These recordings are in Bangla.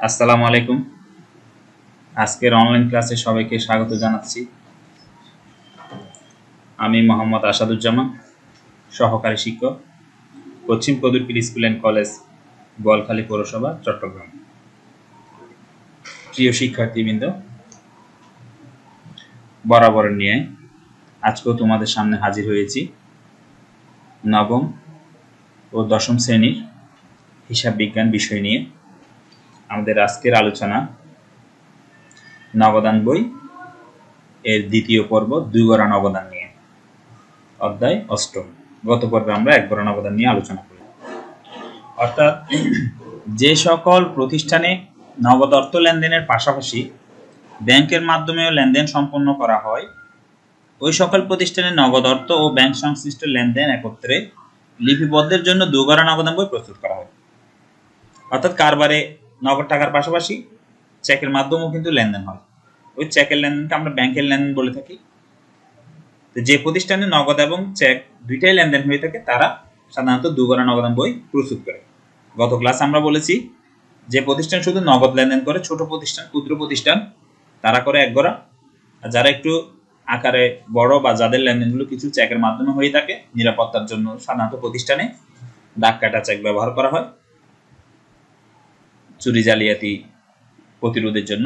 আসসালামু আলাইকুম। আজকের অনলাইন ক্লাসে সবাইকে স্বাগত জানাচ্ছি। আমি মোহাম্মদ আসাদুজ্জামান, সহকারী শিক্ষক, পশ্চিম কদুরপীর স্কুল অ্যান্ড কলেজ, বোয়ালখালী পৌরসভা, চট্টগ্রাম। প্রিয় শিক্ষার্থীবৃন্দ, বরাবরের নিয়ে আজকেও তোমাদের সামনে হাজির হয়েছি নবম ও দশম শ্রেণীর হিসাব বিজ্ঞান বিষয় নিয়ে। আমাদের আজকের আলোচনা নবদান বই এর দ্বিতীয় পর্ব 2 গড়া নবদান নিয়ে, অধ্যায় অষ্টম। গত পর্বে আমরা 1 গড়া নবদান নিয়ে আলোচনা করি। অর্থাৎ যে সকল প্রতিষ্ঠানে নগদ অর্থ লেনদেনের পাশাপাশি ব্যাংকের মাধ্যমেও লেনদেন সম্পন্ন করা হয়, ওই সকল প্রতিষ্ঠানে নগদ অর্থ ও ব্যাংক সংশ্লিষ্ট লেনদেন একত্রে লিপিবদ্ধের জন্য 2 গড়া নগদান বই প্রস্তুত করা হয়। অর্থাৎ কারবারে নগদ টাকার পাশাপাশি চেকের মাধ্যমেও কিন্তু লেনদেন হয়। ওই চেকের লেনদেনকে আমরা ব্যাংকের লেনদেন বলে থাকি। তো যে প্রতিষ্ঠানে নগদ এবং চেক দুইটাই লেনদেন হয়ে থাকে তারা সাধারণত 2 গড়া নগদান বই প্রস্তুত করে। গত ক্লাসে আমরা বলেছি যে প্রতিষ্ঠান শুধু নগদ লেনদেন করে, ছোট প্রতিষ্ঠান, ক্ষুদ্র প্রতিষ্ঠান, তারা করে 1 গড়া। আর যারা একটু আকারে বড় বা যাদের লেনদেনগুলো কিছু চেকের মাধ্যমে হয়ে থাকে, নিরাপত্তার জন্য সাধারণত প্রতিষ্ঠানে দাগ কাটা চেক ব্যবহার করা হয় চুরি জালিয়াতি প্রতিরোধের জন্য।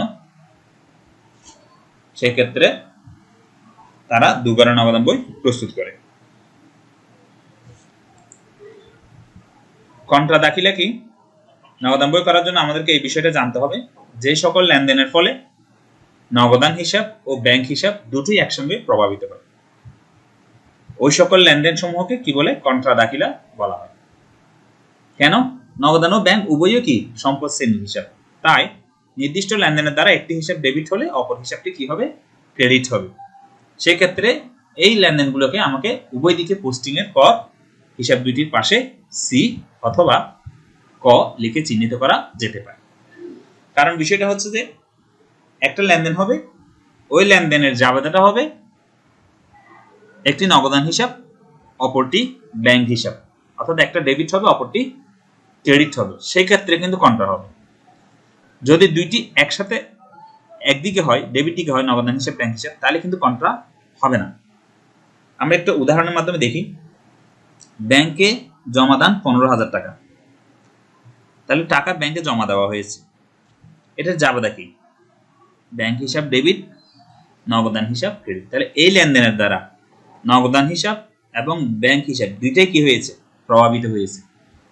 সেক্ষেত্রে তারা 2 গড়া নগদান বই প্রস্তুত করে। কন্ট্রা দাখিলা কি? নগদান বই করার জন্য আমাদেরকে এই বিষয়টা জানতে হবে যে সকল লেনদেনের ফলে নগদান হিসাব ও ব্যাংক হিসাব দুটোই একসঙ্গে প্রভাবিত হয়, ওই সকল লেনদেন সমূহকে কি বলে? কন্ট্রা দাখিলা বলা হয়। কেন? নগদান ও ব্যাংক উভয়ই কি সম্পদ শ্রেণীর হিসাব, তাই নির্দিষ্ট লেনদেনের দ্বারা একটি হিসাব ডেবিট হলে অপর হিসাবটি কি হবে? ক্রেডিট হবে। সেক্ষেত্রে এই লেনদেনগুলোকে আমাকে উভয় দিকে পোস্টিং এর পর হিসাব দুইটির পাশে সি অথবা ক লিখে চিহ্নিত করা যেতে পারে। কারণ বিষয়টা হচ্ছে যে একটা লেনদেন হবে, ওই লেনদেনের জাবেদাটা হবে একটি নগদান হিসাব, অপরটি ব্যাংক হিসাব। অর্থাৎ একটা ডেবিট হবে, অপরটি ক্রেডিট হবে। সেই ক্ষেত্রে কিন্তু কন্ট্রা হবে। যদি দুইটি একসাথে একদিকে হয়, ডেবিট দিকে হয় নগদান হিসাব, ব্যাংক হিসাব, তাহলে কিন্তু কন্ট্রা হবে না। আমরা একটা উদাহরণের মাধ্যমে দেখি। ব্যাংকে জমা দান 15,000 টাকা, তাহলে টাকা ব্যাংকে জমা দেওয়া হয়েছে, এটার জাবেদা কি? ব্যাংক হিসাব ডেবিট, নগদান হিসাব ক্রেডিট। তাহলে এই লেনদেনের দ্বারা নগদান হিসাব এবং ব্যাংক হিসাব দুইটাই কি হয়েছে? প্রভাবিত হয়েছে।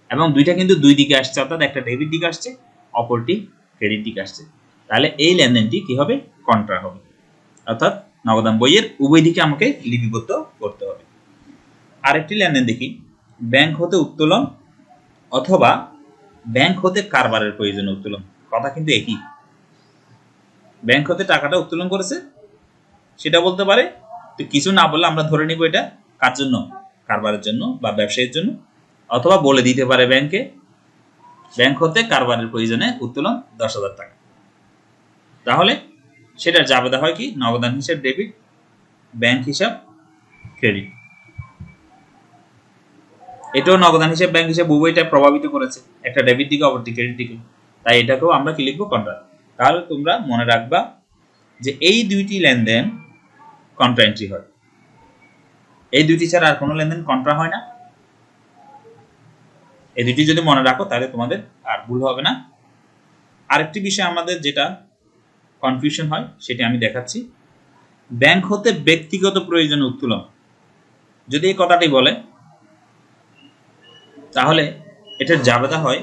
এবং দুইটা কিন্তু দুই দিকে আসছে, অর্থাৎ একটা ডেবিট দিকে আসছে, অপরটি ক্রেডিট দিকে আসছে। তাহলে এই লেনদেনটি কি হবে? কন্ট্রা হবে। অর্থাৎ নগদান বইয়ের উভয় দিকে আমাকে লিপিবদ্ধ করতে হবে। আরেকটি লেনদেন দেখি। ব্যাংক হতে উত্তোলন অথবা ব্যাংক হতে কারবারের প্রয়োজনে উত্তোলন, কথা কিন্তু একই। ব্যাংক হতে টাকাটা উত্তোলন করেছে সেটা বলতে পারে, তো কিছু না বললে আমরা ধরে নিব এটা কার জন্য? কারবারের জন্য বা ব্যবসায়ীর জন্য। অথবা বলে দিতে পারে ব্যাংকে ব্যাংক হতে কারবারের প্রয়োজনে উত্তোলন 10,000 টাকা। তাহলে সেটার জাবেদা হয় কি? নগদান হিসাব ডেবিট, ব্যাংক হিসাব ক্রেডিট। এটাও নগদান হিসাব, ব্যাংক হিসাব উভয়টা প্রভাবিত করেছে, একটা ডেবিট দিকে, অপরটি ক্রেডিট দিকে। তাই এটাকেও আমরা কি লিখবো? কন্ট্রা। তাহলে তোমরা মনে রাখবা যে এই দুইটি লেনদেন কন্ট্রা এন্ট্রি হয়। এই দুইটি ছাড়া আর কোনো লেনদেন কন্ট্রা হয় না। এই দুইটি যদি মনে রাখো তাহলে তোমাদের আর ভুল হবে না। আরেকটি বিষয় আমাদের যেটা কনফিউশন হয় সেটা আমি দেখাচ্ছি। ব্যাংক হতে ব্যক্তিগত প্রয়োজনে উত্তোলন, যদি এই কথাটি বলে তাহলে এটার জাবেদা হয়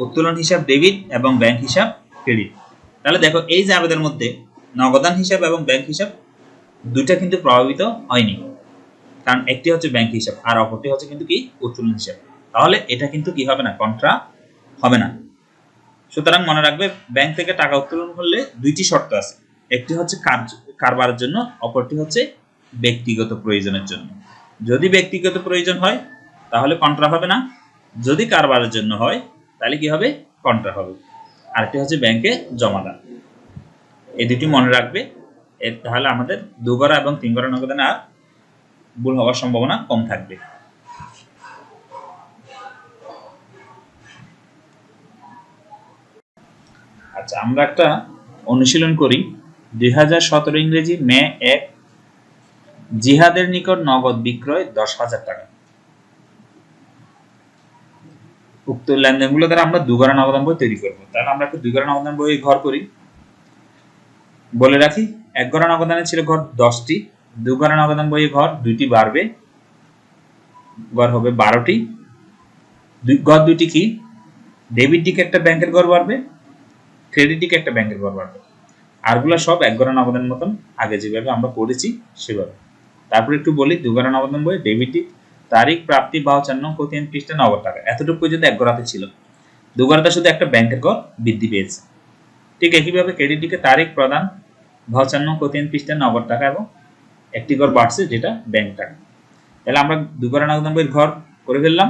উত্তোলন হিসাব ডেবিট এবং ব্যাংক হিসাব ক্রেডিট। তাহলে দেখো এই জাবেদার মধ্যে নগদান হিসাব এবং ব্যাংক হিসাব দুইটা কিন্তু প্রভাবিত হয়নি, কারণ একটি হচ্ছে ব্যাংক হিসাব আর অপরটি হচ্ছে কিন্তু কি? উত্তোলন হিসাব। তাহলে এটা কিন্তু কি হবে না? কন্ট্রা হবে না। সুতরাং মনে রাখবে, ব্যাংক থেকে টাকা উত্তোলন করলে দুইটি শর্ত আছে, একটি হচ্ছে কারবারের জন্য, অপরটি হচ্ছে ব্যক্তিগত প্রয়োজনের জন্য। যদি ব্যক্তিগত প্রয়োজন হয় তাহলে কন্ট্রা হবে না, যদি কারবারের জন্য হয় তাহলে কি হবে? কন্ট্রা হবে। আরেকটি হচ্ছে ব্যাংকে জমা দান। এই দুটি মনে রাখবে, তাহলে আমাদের 2 গড়া এবং 3 গড়া নগদানে আর ভুল হওয়ার সম্ভাবনা কম থাকবে। আচ্ছা, আমরা একটা অনুশীলন করি। 2017 ইংরেজি মে 1, জিহাদের নিকট নগদ বিক্রয় 10,000 টাকা। উক্ত লেনদেনগুলো দ্বারা আমরা দুঘর নগদান বই তৈরি করবো। তাহলে আমরা একটা দুঘর নগদান বই ঘর করি। বলে রাখি, এক ঘর নগদানে ছিল ঘর 10টি, দুঘর নগদান বই ঘর 2টি বাড়বে, ঘর হবে 12টি। ঘর 2টি কি? ডেবিট দিকে একটা ব্যাংকের ঘর বাড়বে, ক্রেডিট দিকে একটা ব্যাংকের ঘর বাড়বে। আরগুলো সব এক ঘর নগদানের মতন আগে যেভাবে আমরা করেছি সেভাবে। তারপর একটু বলি, দুঘর নগদান বই ডেবিট দিক, তারিখ, প্রাপ্তি, ভাউচার নং, প্রতিদিন পৃষ্ঠা, নগদ টাকা। এতটুকু পর্যন্ত এক ঘরাতে ছিল। দুঘরাতে শুধু একটা ব্যাংকের ঘর বৃদ্ধি পেয়েছে। ঠিক একইভাবে ক্রেডিট দিকে তারিখ, প্রদান, ভাউচার নং, প্রতিদিন পৃষ্ঠা, নগদ টাকা এবং একটি ঘর বাড়ছে যেটা ব্যাংক টাকা। তাহলে আমরা দুঘর নগদান বইয়ের ঘর করে ফেললাম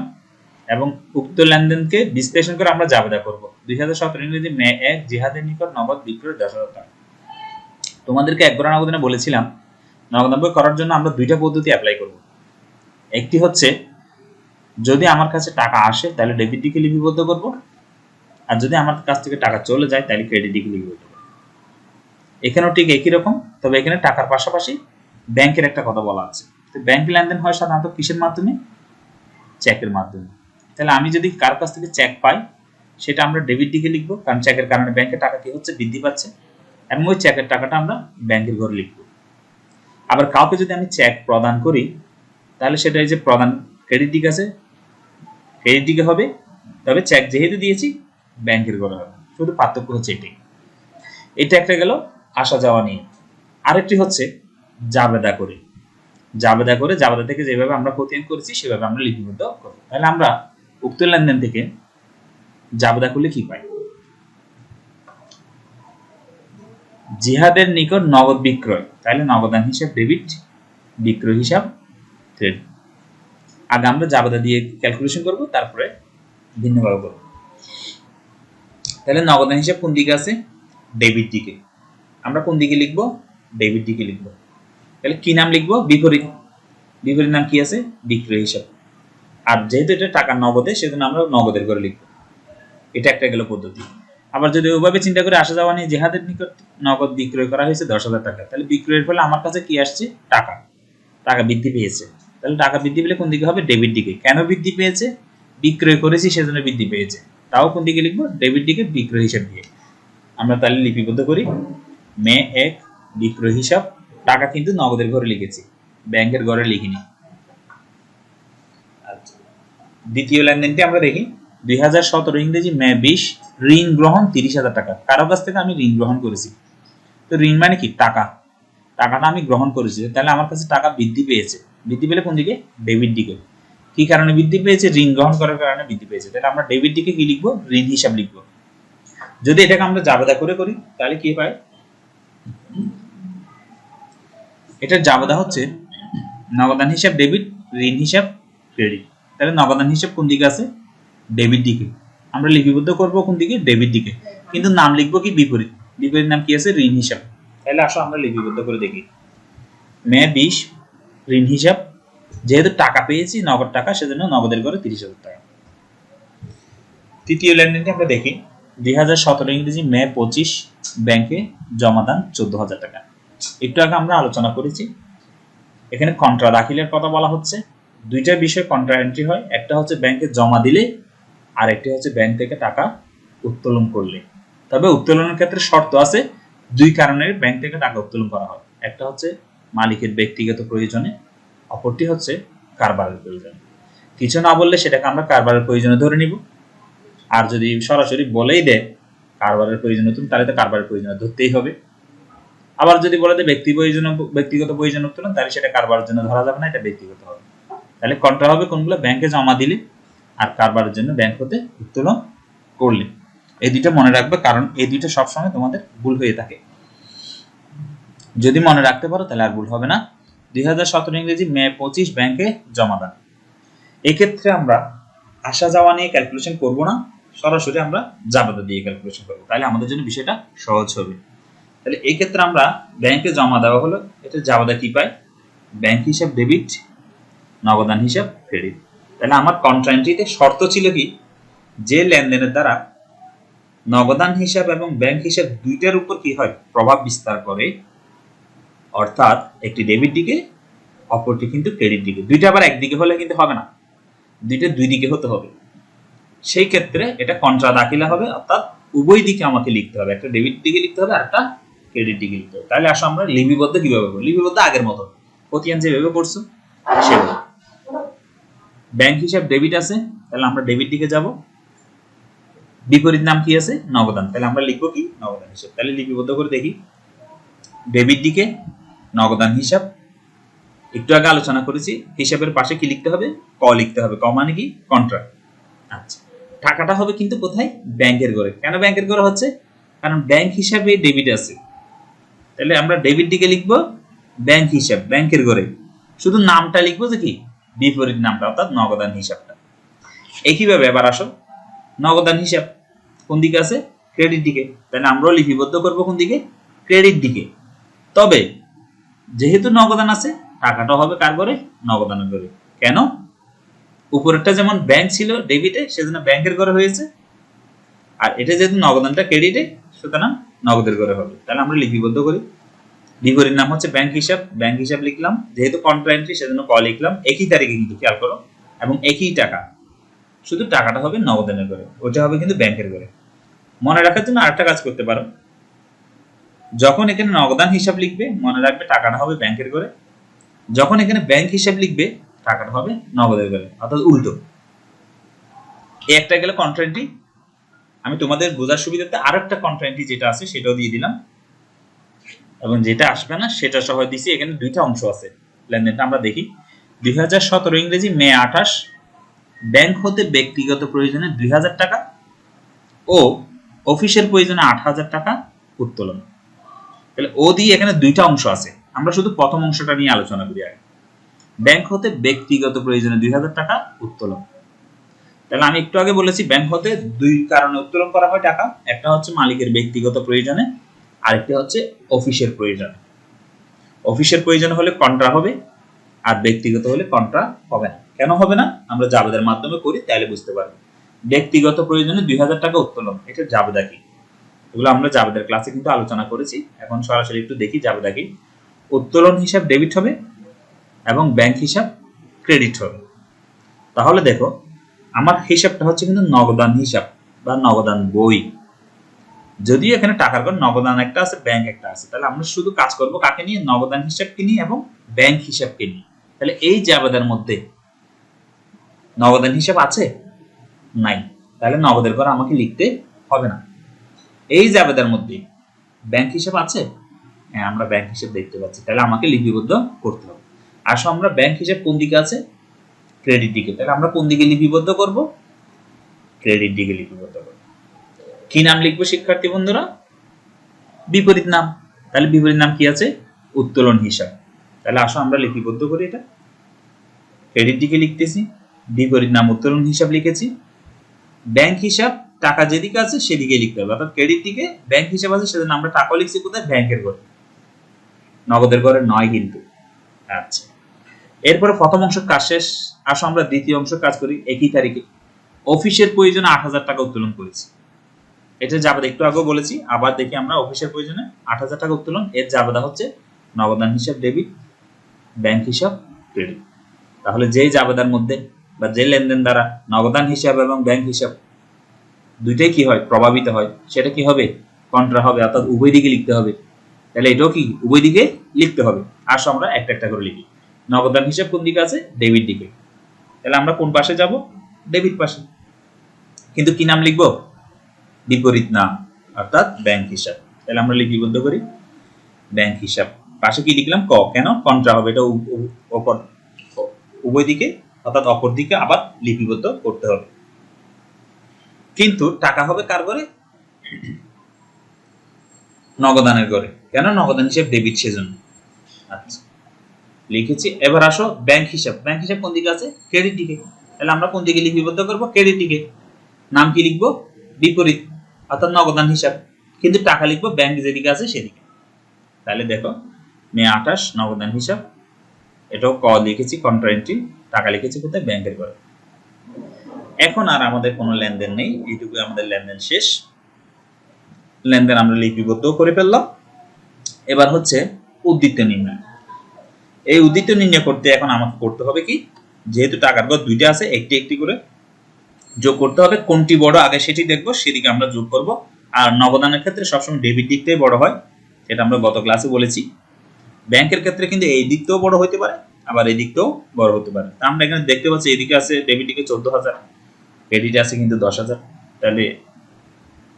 এবং উক্ত লেনদেনকে বিশ্লেষণ করে আমরা জাবেদা করব। 2017 ইংরেজি মে 1, জিহাদের নিকট নগদ বিক্রয় 10,000 টাকা। তোমাদেরকে এক ঘর নগদানে বলেছিলাম নগদান বই করার জন্য আমরা দুইটা পদ্ধতি অ্যাপ্লাই করব। একটি হচ্ছে, যদি আমার কাছে টাকা আসে তাহলে ডেবিট দিকে লিপিবদ্ধ করব, আর যদি আমার কাছ থেকে টাকা চলে যায় তাহলে ক্রেডিট দিকে লিপিবদ্ধ করব। এখানেও ঠিক একই রকম, তবে এখানে টাকার পাশাপাশি ব্যাংকের একটা কথা বলা আছে। তো ব্যাংক লেনদেন হয় সাধারণত কিসের মাধ্যমে? চেকের মাধ্যমে। তাহলে আমি যদি কার কাছ থেকে চেক পাই সেটা আমরা ডেবিট দিকে লিখবো, কারণ চেকের কারণে ব্যাংকের টাকা কি হচ্ছে? বৃদ্ধি পাচ্ছে, এবং ওই চেকের টাকাটা আমরা ব্যাংকের ঘরে লিখবো। আবার কাউকে যদি আমি চেক প্রদান করি তাহলে সেটা এই যে প্রদান ক্রেডিট দিকে আছে, ক্রেডিট দিকে হবে, তবে চেক যেহেতু দিয়েছি ব্যাংকের ঘরে হবে। শুধু পার্থক্য হচ্ছে এটাই। এটা একটা গেল আসা যাওয়া নিয়ে। আরেকটি হচ্ছে জাবেদা করে। জাবেদা করে, জাবেদা থেকে যেভাবে আমরা প্রতিদিন করেছি সেভাবে আমরা লিপিবদ্ধ করব। তাহলে আমরা উক্ত লেনদেন থেকে জাবেদা করলে কি পাই? জিহাদের নিকট নগদ বিক্রয়, তাহলে নগদান হিসাব ডেবিট, বিক্রয় হিসাব ক্রেডিট। আগে আমরা জাবেদা দিয়ে ক্যালকুলেশন করব, তারপরে ভিন্নভাবে করব। তাহলে নগদান হিসাব কোন দিকে আছে? ডেবিট দিকে। আমরা কোন দিকে লিখবো? ডেবিট দিকে লিখবো। তাহলে কি নাম লিখবো? বিপরীত। বিপরীত নাম কি আছে? বিক্রয় হিসাব। আর যেহেতু এটা টাকা নগদে, সেজন্য আমরা নগদের করে লিখবো। এটা একটা গেল পদ্ধতি। আবার যদি ওইভাবে চিন্তা করে আসা যাওয়া নিয়ে, জিহাদের নিকট নগদ বিক্রয় করা হয়েছে 10,000 টাকা, তাহলে বিক্রয়ের ফলে আমার কাছে কি আসছে? টাকা। টাকা বৃদ্ধি পেয়েছে। তাহলে টাকা বৃদ্ধি পেলে কোন দিকে হবে? ডেবিট দিকে। কেন বৃদ্ধি পেয়েছে? বিক্রয় করেছি সেজন্য বৃদ্ধি পেয়েছে। তাও কোন দিকে লিখবো? ডেবিট দিকে, বিক্রয় হিসাব দিয়ে। আমরা তাহলে লিপিবদ্ধ করি, মে 1 বিক্রয় হিসাব। টাকা কিন্তু নগদের ঘরে লিখেছি, ব্যাংকের ঘরে লিখিনি। আচ্ছা, দ্বিতীয় লেনদেনটি আমরা দেখি। 2017 ইংরেজি মে 20, ঋণ গ্রহণ 30,000 টাকা। কারো কাছ থেকে আমি ঋণ গ্রহণ করেছি। তো ঋণ মানে কি? টাকা। টাকাটা আমি গ্রহণ করেছি, তাহলে আমার কাছে টাকা বৃদ্ধি পেয়েছে। বৃদ্ধি পেলে কোন দিকে? ডেবিট দিকে। কি কারণে বৃদ্ধি পেয়েছে? ঋণ গ্রহণ করার কারণে বৃদ্ধি পেয়েছে। তাহলে আমরা ডেবিট দিকে কি লিখবো? ঋণ হিসাব লিখবো। যদি এটাকে আমরা জাবেদা করে করি তাহলে কি পাই? এটার জাবেদা হচ্ছে নগদান হিসাব ডেবিট, ঋণ হিসাব ক্রেডিট। তাহলে নগদান হিসাব কোন দিকে আছে? ডেবিট দিকে। আমরা লিপিবদ্ধ করব কোন দিকে? ডেবিট দিকে। কিন্তু নাম লিখবো কি? বিপরীত। বিপরীত নাম কি আছে? ঋণ হিসাব। তাহলে আসো আমরা লিপিবদ্ধ করে দেখি। মে 20 ঋণ হিসাব, যেহেতু টাকা পেয়েছি নগদ টাকা, সেজন্য নগদের ঘরে 30,000 টাকা। তৃতীয় লেনদেনটি আমরা দেখি। 2017 ইংরেজি মে 25 ব্যাংকে জমাদান 14,000 টাকা। একটু আগে আমরা আলোচনা করেছি, এখানে কন্ট্রা দাখিলের কথা বলা হচ্ছে। দুইটা বিষয় কন্ট্রা এন্ট্রি হয়, একটা হচ্ছে ব্যাংকে জমা দিলে, আর একটি হচ্ছে ব্যাংক থেকে টাকা উত্তোলন করলে। তবে উত্তোলনের ক্ষেত্রে শর্ত আছে। দুই কারণে ব্যাংক থেকে টাকা উত্তোলন করা হয়। একটা হচ্ছে মালিকের ব্যক্তিগত প্রয়োজনে, অপরটি হচ্ছে কারবারের প্রয়োজনে। কিছু না বললে সেটাকে আমরা কারবারের প্রয়োজনে ধরে নিব। আর যদি সরাসরি বলেই দেয় কারবারের প্রয়োজনে তুমি, তাহলে তো কারবারের প্রয়োজনে ধরতেই হবে। আবার যদি বলে দেয় ব্যক্তিগত প্রয়োজন উত্তোলন, তাহলে সেটা কারবারের জন্য ধরা যাবে না, এটা ব্যক্তিগত হবে। তাহলে কন্ট্রা হবে কোনগুলো? ব্যাংকে জমা দিলে আর কারবারের জন্য ব্যাংক হতে উত্তোলন করলে। এই দুইটা মনে রাখবে, কারণ এই দুইটা সবসময় তোমাদের ভুল হয়ে থাকে। যদি মনে রাখতে পারো তাহলে আর ভুল হবে না। 2017 ইংরেজি মে 25 ব্যাংকে জমাদান। এক্ষেত্রে আমরা আসা যাওয়া নিয়ে ক্যালকুলেশন করব না, সরাসরি আমরা জাবেদা দিয়ে ক্যালকুলেশন করব, তাহলে আমাদের জন্য বিষয়টা সহজ হবে। তাহলে এই ক্ষেত্রে আমরা ব্যাংকে জমা দেওয়া হলো, এটা জাবেদা কি পাই? ব্যাংক হিসাব ডেবিট, নগদান হিসাব ক্রেডিট। তাহলে আমার কন্ট্রা এন্ট্রিতে শর্ত ছিল কি? যে লেনদেনের দ্বারা নগদান হিসাব এবং ব্যাংক হিসাব দুইটার উপর কি হয় প্রভাব বিস্তার করে, অর্থাৎ একটি ডেবিট দিকে অপরটি কিন্তু ক্রেডিট দিকে। দুইটা আবার একদিকে হলে কিন্তু হবে না, দুইটা দুই দিকে হতে হবে। সেই ক্ষেত্রে এটা কন্ট্রা দাখিলা হবে, অর্থাৎ উভয় দিকে আমাকে লিখতে হবে, একটা ডেবিট দিকে লিখতে হবে আর একটা ক্রেডিট দিকে লিখতে হবে। তাহলে আসো আমরা লিপিবদ্ধ কিভাবে করবো। লিপিবদ্ধ আগের মতো প্রতিয়ান যেভাবে করছো সেভাবে। ব্যাংক হিসাব ডেবিট আছে, তাহলে আমরা ডেবিট দিকে যাব। বিপরীত নাম কি আছে নগদান, তাহলে আমরা লিখবো কি নগদান হিসাব। তাহলে লিপিবদ্ধ করে দেখি, ডেবিট দিকে নগদান হিসাব। একটু আগে আলোচনা করেছি হিসাবের পাশে কি লিখতে হবে ক লিখতে হবে, ক মানে কি কন্ট্রা। আচ্ছা, টাকাটা হবে কিন্তু কোথায় ব্যাংকের ঘরে। কেন ব্যাংকের ঘরে হচ্ছে, কারণ ব্যাংক হিসাবে ডেবিট আছে, তাহলে আমরা ডেবিট দিকে লিখবো ব্যাংক হিসাব ব্যাংকের ঘরে, শুধু নামটা লিখবো যে কি বিপরীত নামটা অর্থাৎ নগদান হিসাবটা। একইভাবে এবার আসো নগদান হিসাব কোন দিকে আছে ক্রেডিট দিকে, তাহলে আমরাও লিপিবদ্ধ করবো কোন দিকে ক্রেডিট দিকে। তবে যেহেতু নগদান আছে টাকাটা হবে কার ঘরে নগদানের ঘরে। কেন, উপরেরটা যেমন ব্যাংক ছিল ডেবিটে সেজন্য ব্যাংকের ঘরে হয়েছে, আর এটা যেহেতু নগদানটা ক্রেডিটে সুতরাং নগদের ঘরে হবে। তাহলে আমরা লিপিবদ্ধ করি, বিপরীত নাম হচ্ছে ব্যাংক হিসাব, ব্যাংক হিসাব লিখলাম, যেহেতু কন্ট্রা এন্ট্রি সেজন্য ক লিখলাম, একই তারিখে কিন্তু খেয়াল করো এবং একই টাকা, শুধু টাকাটা হবে নগদানের ঘরে, ওটা হবে কিন্তু ব্যাংকের ঘরে। মনে রাখার জন্য আরেকটা কাজ করতে পারো, যখন এখানে নগদান হিসাব লিখবে মনে রাখবে টাকাটা হবে ব্যাংকের ঘরে, যখন এখানে ব্যাংক হিসাব লিখবে টাকাটা হবে নগদের ঘরে, অর্থাৎ উল্টো। এই একটা গেলে কন্ট্রা এন্ট্রি। আমি তোমাদের বোঝার সুবিধার্থে আরেকটা কন্ট্রা এন্ট্রি যেটা আছে সেটাও দিয়ে দিলাম, এবং যেটা আসবে না সেটা সহ দিছি। এখানে দুইটা অংশ আছে লেনদেনটা আমরা দেখি। 2017 ইংরেজি মে 28 ব্যাংক হতে ব্যক্তিগত প্রয়োজনে 2000 টাকা ও অফিসের প্রয়োজনে 8000 টাকা উত্তোলন। তাহলে ও দিয়ে এখানে দুইটা অংশ আছে, আমরা শুধু প্রথম অংশটা নিয়ে আলোচনা করি আগে। ব্যাংক হতে ব্যক্তিগত প্রয়োজনে 2000 টাকা উত্তোলন। তাহলে আমি একটু আগে বলেছি ব্যাংক হতে দুই কারণে উত্তোলন করা হয় টাকা, একটা হচ্ছে মালিকের ব্যক্তিগত প্রয়োজনে, আরেকটা হচ্ছে অফিসের প্রয়োজনে। অফিসের প্রয়োজন হলে কন্ট্রা হবে, আর ব্যক্তিগত হলে কন্ট্রা হবে না। কেন হবে না, আমরা জাবেদার মাধ্যমে করি তাহলে বুঝতে পারবো। ব্যক্তিগত প্রয়োজনে 2000 টাকা উত্তোলন, এটা জাবেদা কি, এগুলো আমরা জাবেদার ক্লাসে কিন্তু আলোচনা করেছি। এখন সরাসরি একটু দেখি জাবেদা কি। উত্তোলন হিসাব ডেবিট হবে এবং ব্যাংক হিসাব ক্রেডিট হবে। তাহলে দেখো আমার হিসাবটা হচ্ছে কিন্তু নগদান হিসাব বা নগদান বই, যদিও এখানে টাকার ঘর নগদান একটা আছে ব্যাংক একটা আছে, তাহলে আমরা শুধু কাজ করব কাকে নিয়ে নগদান হিসাবকে নিয়ে এবং ব্যাংক হিসাবকে নিয়ে। তাহলে এই জাবেদার মধ্যে নগদান হিসাব আছে নাই, তাহলে নগদের ঘর আমাকে লিখতে হবে না। এই জাবেদার মধ্যে ব্যাংক হিসাব আছে, হ্যাঁ আমরা ব্যাংক হিসাব দেখতে পাচ্ছি, তাহলে আমাকে লিপিবদ্ধ করতে হবে। আসো আমরা ব্যাংক হিসাব কোন দিকে আছে ক্রেডিট দিকে, তাহলে আমরা কোন দিকে লিপিবদ্ধ করব ক্রেডিট দিকে লিপিবদ্ধ করব। কি নাম লিখবো শিক্ষার্থী বন্ধুরা বিপরীত নাম, তাহলে বিপরীত নাম কি আছে উত্তোলন হিসাব। তাহলে আসো আমরা লিপিবদ্ধ করি, এটা ক্রেডিট দিকে লিখতেছি, বিপরীত নাম উত্তোলন হিসাব লিখেছি। ব্যাংক হিসাব টাকা যেদিকে আছে সেদিকে লিখতে হবে, অর্থাৎ ক্রেডিট দিকে ব্যাংক হিসাব আছে সেজন্য আমরা টাকা লিখছি কোথায় ব্যাংকের ঘরে, নগদের ঘরে নয় কিন্তু। আচ্ছা, এরপরে প্রথম অংশ কাজ শেষ, আসো আমরা দ্বিতীয় অংশ কাজ করি। একই তারিখে অফিসের প্রয়োজনে 8000 টাকা উত্তোলন করেছি, এটা জাবেদা একটু আগেও বলেছি, আবার দেখি আমরা অফিসের প্রয়োজনে 8000 টাকা উত্তোলন, এর জাবেদা হচ্ছে নগদান হিসাব ডেবিট ব্যাংক হিসাব ক্রেডিট। তাহলে যেই জাবেদার মধ্যে বা যে লেনদেন দ্বারা নগদান হিসাব এবং ব্যাংক হিসাব দুইটাই কি হয় প্রভাবিত হয়, সেটা কি হবে কন্ট্রা হবে, অর্থাৎ উভয় দিকে লিখতে হবে। তাহলে এটাও কি উভয় দিকে লিখতে হবে। আসো আমরা একটা একটা করে লিখি। নগদান হিসাব কোন দিকে আছে ডেবিট দিকে, তাহলে আমরা কোন পাশে যাব ডেবিট পাশে, কিন্তু কি নাম লিখবো বিপরীত নাম অর্থাৎ ব্যাংক হিসাব। তাহলে আমরা লিপিবদ্ধ করি ব্যাংক হিসাব, পাশে কি লিখলাম ক, কেন কন্ট্রা হবে, এটা উভয় দিকে অর্থাৎ অপর দিকে আবার লিপিবদ্ধ করতে হবে। কিন্তু টাকা হবে কার ঘরে নগদানের ঘরে, কেন নগদান হিসাব ডেবিট সেজন্য। আচ্ছা লিখেছি। এবার আসো ব্যাংক হিসাব, ব্যাংক হিসাব কোন দিকে আছে ক্রেডিট দিকে, তাহলে আমরা কোন দিকে লিপিবদ্ধ করব ক্রেডিট দিকে। নাম কি লিখবো বিপরীত অর্থাৎ নগদান হিসাব, কিন্তু টাকা লিখবো ব্যাংক যেদিকে আছে সেদিকে। তাহলে দেখো মে 28 নগদান হিসাব, এটাও ক লিখেছি কন্ট্রা এন্ট্রি, টাকা লিখেছি কোথায় ব্যাংকের ঘরে। এখন আর আমাদের কোনো লেনদেন নেই, এইটুকু আমাদের লেনদেন শেষ। লেনদেন আমরা লিপিবদ্ধ করে ফেললাম। এবার হচ্ছে উদ্দীপ্ত নির্ণয়। এই উদ্দীপ্ত নির্ণয় করতে এখন আমাকে করতে হবে কি, যেহেতু টাকার গড় দুইটা আছে, একটি একটি করে যোগ করতে হবে। কোনটি বড় আগে সেটি দেখবো, সেদিকে আমরা যোগ করব। আর নগদানের ক্ষেত্রে সবসময় ডেবিট দিকটাই বড় হয়, এটা আমরা গত ক্লাসে বলেছি। ব্যাংকের ক্ষেত্রে কিন্তু এই দিকটাও বড় হতে পারে, আবার এই দিকটাও বড় হতে পারে। আমরা এখানে দেখতে পাচ্ছি এদিকে আছে ডেবিট দিকে 14,000, ক্রেডিটে আছে কিন্তু 10,000, তাহলে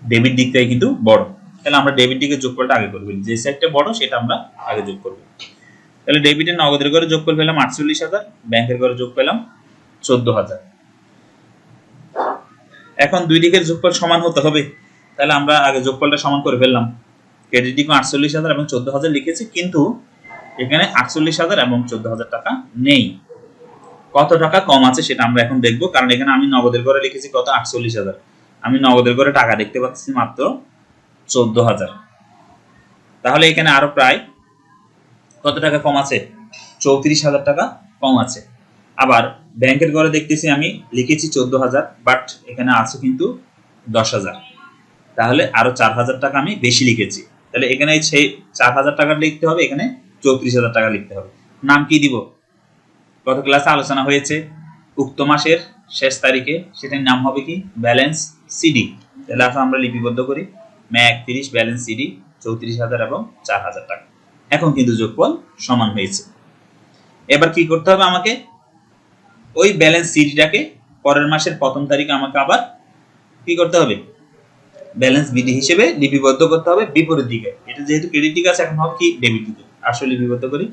ডেবিট দিকটাই কিন্তু বড়। তাহলে আমরা ডেবিট দিকে যোগফলটা আগে করব, যে সাইডটা বড় সেটা আমরা আগে যোগ করব। তাহলে ডেবিটের নগদের ঘরে যোগ করে পেলাম 48,000, ব্যাংকের ঘরে যোগ পেলাম 14,000। এখন দুই দিকের যোগফল সমান হতে হবে, তাহলে আমরা আগে যোগফলটা সমান করে ফেললাম। ক্রেডিট দিকে 48,000 এবং 14,000 লিখেছি, কিন্তু এখানে 48,000 এবং 14,000 টাকা নেই। কত টাকা কম আছে সেটা আমরা এখন দেখবো, কারণ এখানে আমি নগদের ঘরে লিখেছি কত 48,000, আমি নগদের ঘরে টাকা দেখতে পাচ্ছি মাত্র 14,000। তাহলে এখানে আরো প্রায় কত টাকা কম আছে, 34,000 টাকা কম আছে। আবার ব্যাংকের ঘরে দেখতেছি আমি লিখেছি 14,000, বাট এখানে আছে কিন্তু 10,000, তাহলে আরো 4,000 টাকা আমি বেশি লিখেছি। তাহলে এখানে সেই 4,000 টাকা লিখতে হবে, এখানে 34,000 টাকা লিখতে হবে। নাম কি দিব, গত ক্লাসে আলোচনা হয়েছে, উক্ত মাসের শেষ তারিখে সেটার নাম হবে কি, ব্যালেন্স সিডি। তাহলে আসলে আমরা লিপিবদ্ধ করি, মে 31 ব্যালেন্স সিডি 34,000 এবং 4,000 টাকা। এখন কিন্তু যোগফল সমান হয়েছে। এবার কি করতে হবে, আমাকে ওই ব্যালেন্স সিডিটাকে পরের মাসের প্রথম তারিখে আমাকে আবার কি করতে হবে, ব্যালেন্স বিডি হিসেবে লিপিবদ্ধ করতে হবে বিপরীত দিকে। এটা যেহেতু ক্রেডিট দিকে আছে, এখন হবে কি ডেবিট দিকে। আসলে লিপিবদ্ধ করি,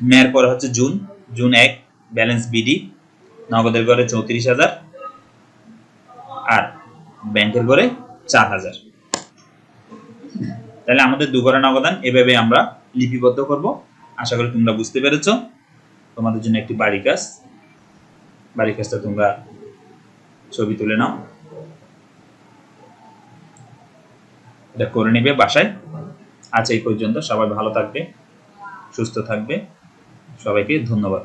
মেয়ের পরে হচ্ছে জুন, জুন 1 ব্যালেন্স বিডি, নগদের ঘরে 34,000 আর ব্যাংকের ঘরে 4,000। তাহলে আমাদের দুঘরে নগদান এভাবে আমরা লিপিবদ্ধ করব। আশা করি তোমরা বুঝতে পেরেছো। তোমাদের জন্য একটি বাড়ি কাজটা তোমরা ছবি তুলে নাও, এটা করে নেবে বাসায়। আজ এই পর্যন্ত, সবাই ভালো থাকবে, সুস্থ থাকবে, সবাইকে ধন্যবাদ।